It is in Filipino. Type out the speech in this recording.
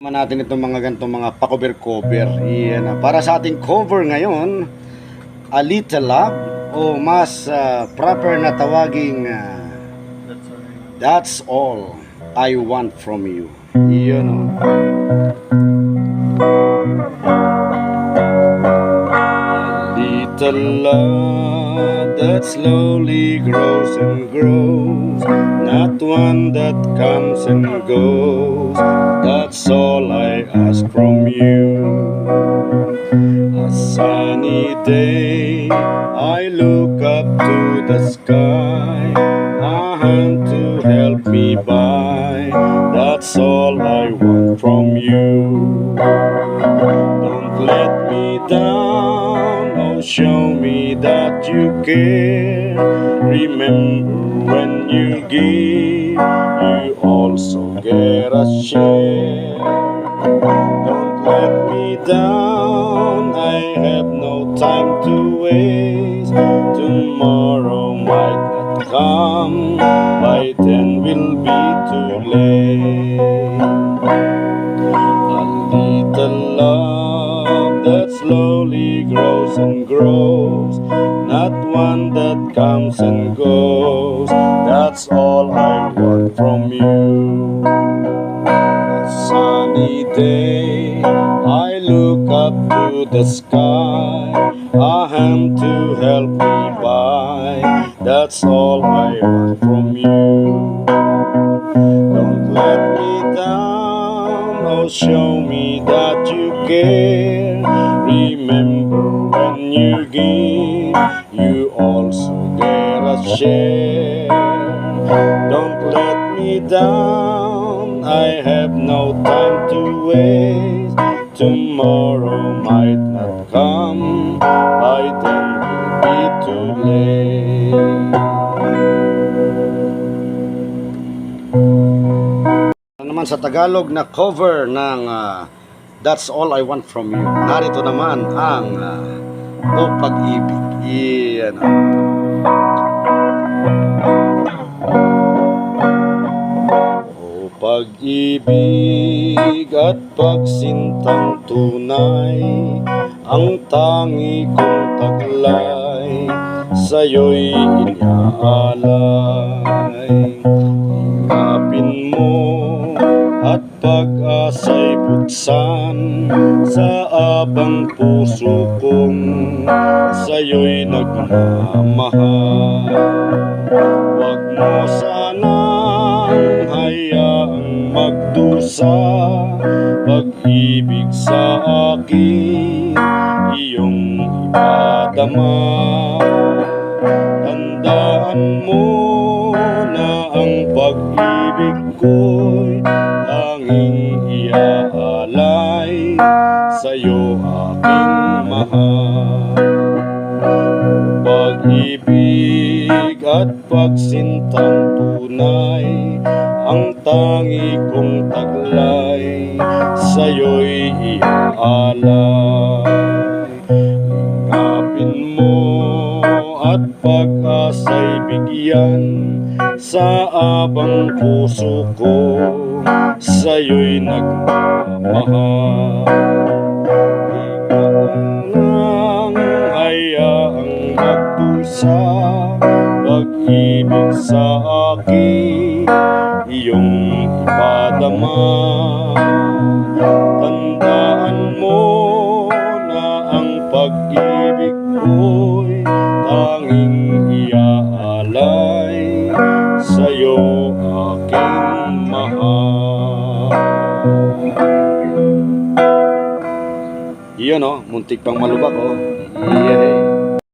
Natin itong mga ganitong mga pa-cover. Iyan, para sa ating cover ngayon, A Little Love, o mas proper na tawaging That's All I Want From You. Iyan, o. A little love that slowly grows and grows, not one that comes and goes. That's all I ask from you. A sunny day, I look up to the sky, a hand to help me by. That's all I want from you. Don't let me down, oh show me that you care. Remember when you give, you also get a share. Don't let me down, I have no time to waste. Tomorrow might not come, by then will be too late. A little love that slowly grows and grows, not one that comes and goes. That's all I want from you. A sunny day, I look up to the sky, a hand to help me by. That's all I want from you. Don't let me down, oh show me that you care. Remember when you give, you also get a share. Don't let me down, I have no time to waste. Tomorrow might not come, by then will be too late. Naman sa Tagalog na cover ng That's All I Want From You. Narito naman ang O Pag-ibig. Iyan. O pag-ibig at pagsintang tunay, ang tangi kong taglay, sa'yo'y inaalay. Ingapin mo at pag-asa'y buksan, sa abang puso kong sa'yo'y nagmamahal. Huwag mo sanang hayaang magdusa, pag-ibig sa akin iyong ipadama. Tandaan mo na ang pag-ibig ko'y tanging iaalay sa'yo aking mahal. Pag-ibig at pagsintang tunay, ang tangi kong taglay, sa'yo'y iaalay. Ingapin mo at pag-asa'y bigyan, sa abang puso ko sa'yo'y nagmamahal. Di ka nang hayaang magdusa, pag-ibig sa akin iyong ipadama. Tandaan mo na ang pag-ibig ko'y tanging iaalay sa'yo aking mahal. Iyon, muntik pang malubak, Iyan